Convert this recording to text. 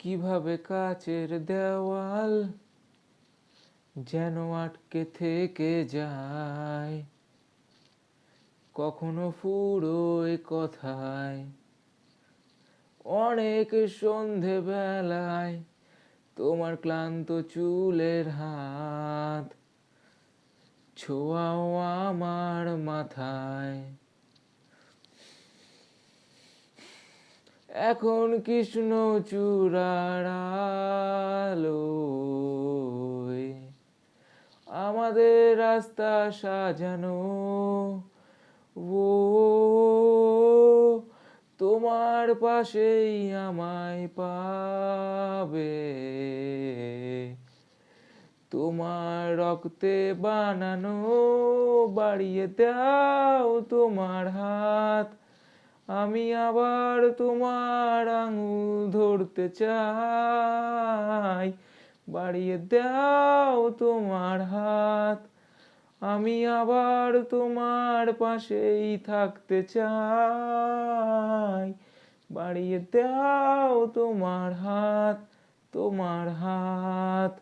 কিভাবে কাচের দেওয়াল যেন আটকে থেকে যায়, কখনো ফুরোয় কথায়। অনেক সন্ধেবেলায় তোমার ক্লান্ত চুলের হাত ছোঁয়াও আমার মাথায়। এখন কৃষ্ণচূড়ার আলোয় আমাদের রাস্তা সাজানো, ও তোমার পাশেই আমায় পাবে। তোমার রক্তে বানানো, বাড়িয়ে দাও তোমার হাত, আমি আবার তোমার আঙুল ধরতে চাই। বাড়িয়ে দাও তোমার হাত, আমি আবার তোমার পাশেই থাকতে চাই। বাড়িয়ে দাও তোমার হাত, তোমার হাত।